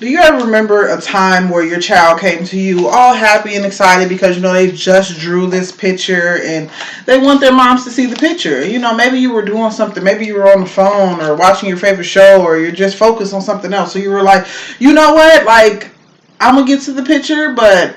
Do you ever remember a time where your child came to you all happy and excited because they just drew this picture and they want their moms to see the picture? Maybe you were doing something, maybe you were on the phone or watching your favorite show, or you're just focused on something else. So you were like, you know what, like, I'm gonna get to the picture, but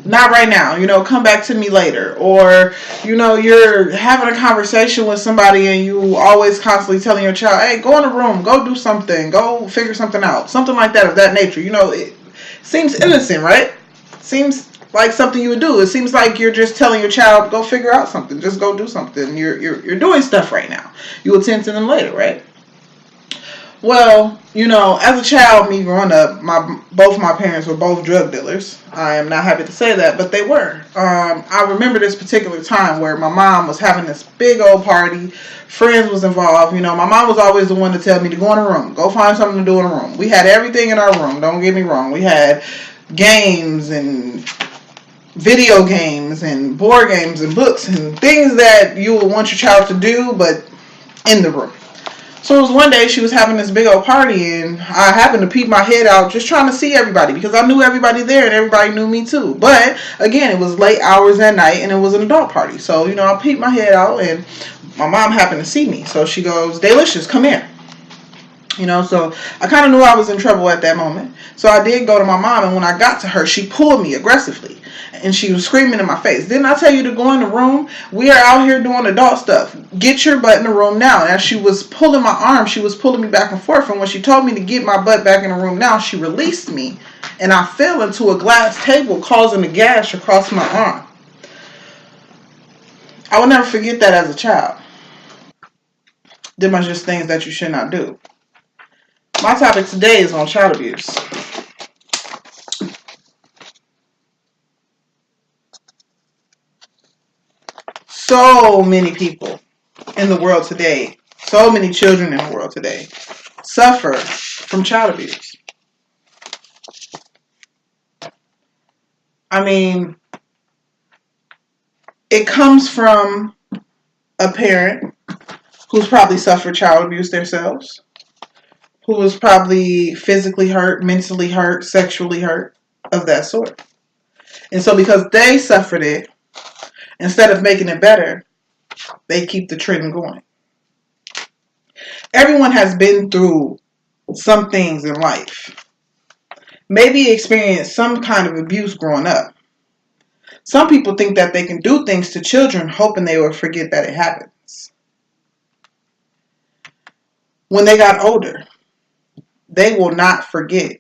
not right now, come back to me later. Or, you're having a conversation with somebody and you always constantly telling your child, hey, go in the room, go do something, go figure something out. Something like that, of that nature. It seems innocent, right? Seems like something you would do. It seems like you're just telling your child, go figure out something, just go do something. You're doing stuff right now. You will tend to them later, right? Well, as a child, me growing up, both my parents were both drug dealers. I am not happy to say that, but they were. I remember this particular time where my mom was having this big old party. Friends was involved. My mom was always the one to tell me to go in a room, go find something to do in a room. We had everything in our room. Don't get me wrong. We had games and video games and board games and books and things that you would want your child to do, but in the room. So it was one day she was having this big old party, and I happened to peep my head out just trying to see everybody because I knew everybody there and everybody knew me too. But again, it was late hours at night and it was an adult party. So, I peeped my head out and my mom happened to see me. So she goes, Delicious, come here. So I kind of knew I was in trouble at that moment. So I did go to my mom, and when I got to her, she pulled me aggressively. And she was screaming in my face, didn't I tell you to go in the room? We are out here doing adult stuff. Get your butt in the room now. And as she was pulling my arm, she was pulling me back and forth. And when she told me to get my butt back in the room now, she released me. And I fell into a glass table, causing a gash across my arm. I will never forget that as a child. Them are just things that you should not do. My topic today is on child abuse. So many people in the world today, so many children in the world today, suffer from child abuse. I mean, it comes from a parent who's probably suffered child abuse themselves, who was probably physically hurt, mentally hurt, sexually hurt, of that sort. And so because they suffered it, instead of making it better, they keep the trend going. Everyone has been through some things in life. Maybe experienced some kind of abuse growing up. Some people think that they can do things to children hoping they will forget that it happens. When they got older, they will not forget.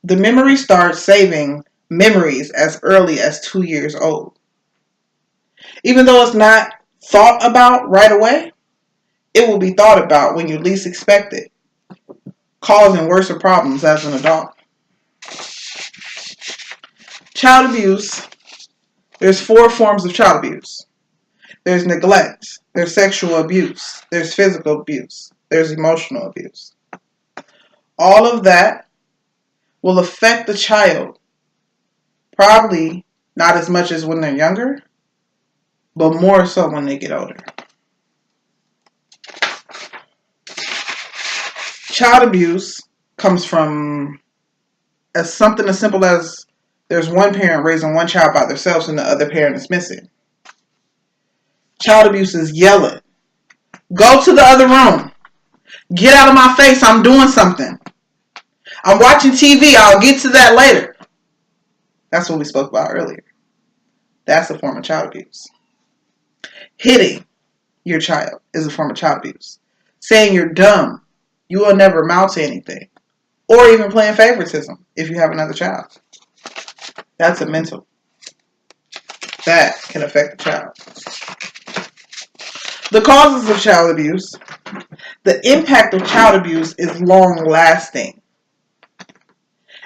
The memory starts saving memories as early as 2 years old. Even though it's not thought about right away, it will be thought about when you least expect it, causing worse problems as an adult. Child abuse, there's 4 forms of child abuse. There's neglect, there's sexual abuse, there's physical abuse, there's emotional abuse. All of that will affect the child, probably not as much as when they're younger, but more so when they get older. Child abuse comes from something as simple as there's one parent raising one child by themselves and the other parent is missing. Child abuse is yelling, go to the other room. Get out of my face, I'm doing something. I'm watching TV, I'll get to that later. That's what we spoke about earlier. That's a form of child abuse. Hitting your child is a form of child abuse. Saying you're dumb, you will never amount to anything. Or even playing favoritism if you have another child. That's a mental. That can affect the child. The causes of child abuse. The impact of child abuse is long lasting.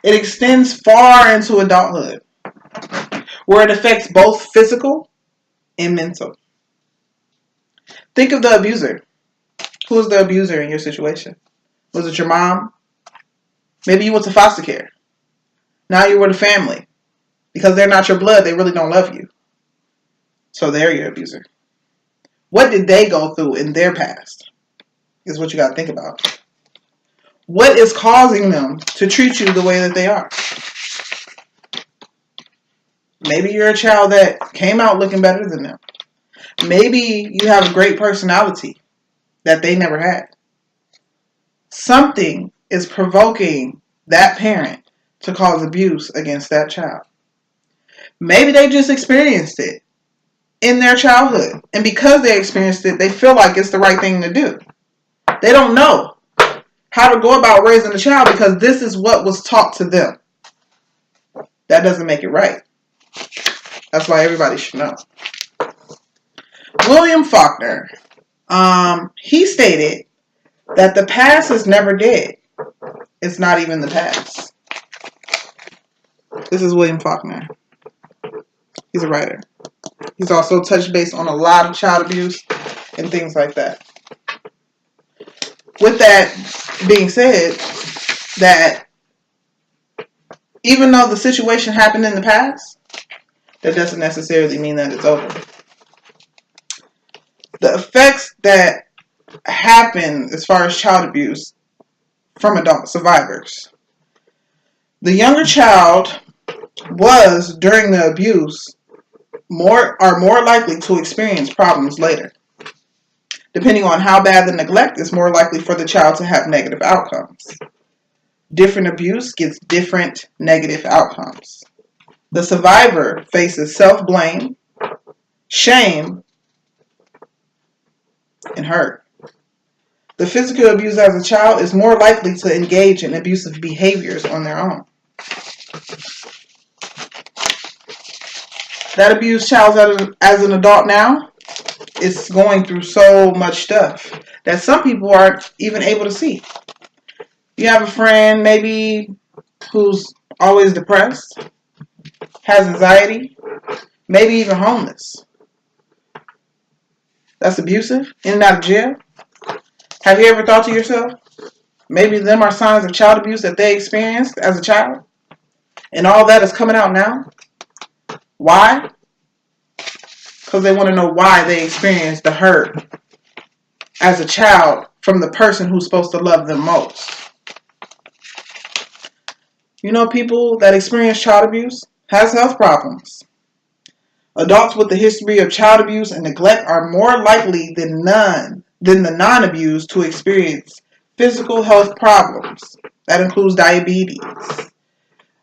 It extends far into adulthood, where it affects both physical and mental. Think of the abuser. Who was the abuser in your situation? Was it your mom? Maybe you went to foster care. Now you're with a family. Because they're not your blood, they really don't love you. So they're your abuser. What did they go through in their past? Is what you got to think about. What is causing them to treat you the way that they are? Maybe you're a child that came out looking better than them. Maybe you have a great personality that they never had. Something is provoking that parent to cause abuse against that child. Maybe they just experienced it in their childhood. And because they experienced it, they feel like it's the right thing to do. They don't know how to go about raising a child because this is what was taught to them. That doesn't make it right. That's why everybody should know. William Faulkner, he stated that the past is never dead. It's not even the past. This is William Faulkner. He's a writer. He's also touched base on a lot of child abuse and things like that. With that being said, that even though the situation happened in the past, that doesn't necessarily mean that it's over. The effects that happen as far as child abuse from adult survivors. The younger child was, during the abuse, more likely to experience problems later. Depending on how bad the neglect is, more likely for the child to have negative outcomes. Different abuse gives different negative outcomes. The survivor faces self-blame, shame, and hurt. The physical abuse as a child is more likely to engage in abusive behaviors on their own. That abused child as an adult now is going through so much stuff that some people aren't even able to see. You have a friend maybe who's always depressed, has anxiety, maybe even homeless. That's abusive, in and out of jail. Have you ever thought to yourself, maybe them are signs of child abuse that they experienced as a child? And all that is coming out now? Why? Because they want to know why they experienced the hurt as a child from the person who's supposed to love them most. You know, people that experience child abuse has health problems. Adults with a history of child abuse and neglect are more likely than the non-abused to experience physical health problems. That includes diabetes,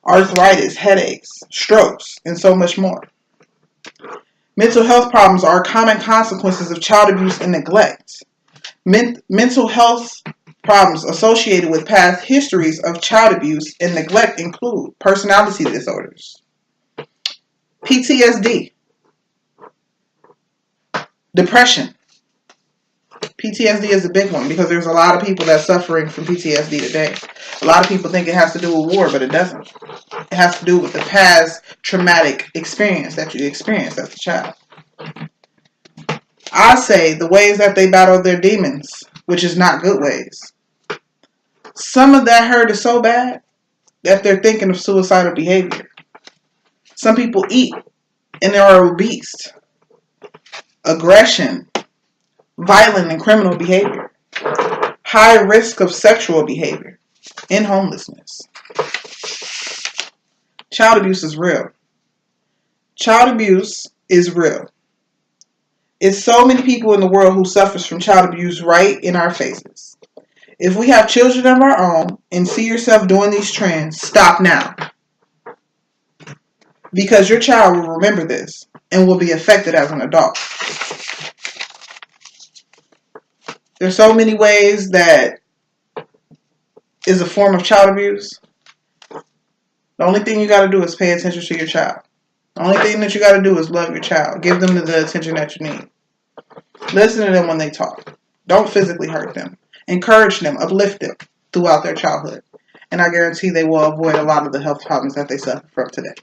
arthritis, headaches, strokes, and so much more. Mental health problems are common consequences of child abuse and neglect. Mental health problems associated with past histories of child abuse and neglect include personality disorders, PTSD, depression. PTSD is a big one because there's a lot of people that's suffering from PTSD today. A lot of people think it has to do with war, but it doesn't. It has to do with the past traumatic experience that you experienced as a child. I say the ways that they battle their demons, which is not good ways. Some of that hurt is so bad that they're thinking of suicidal behavior. Some people eat and they are obese. Aggression, violent and criminal behavior, high risk of sexual behavior, and homelessness. Child abuse is real. Child abuse is real. It's so many people in the world who suffers from child abuse right in our faces. If we have children of our own and see yourself doing these trends, stop now. Because your child will remember this and will be affected as an adult. There's so many ways that is a form of child abuse. The only thing you got to do is pay attention to your child. The only thing that you got to do is love your child. Give them the attention that you need. Listen to them when they talk. Don't physically hurt them. Encourage them, uplift them throughout their childhood. And I guarantee they will avoid a lot of the health problems that they suffer from today.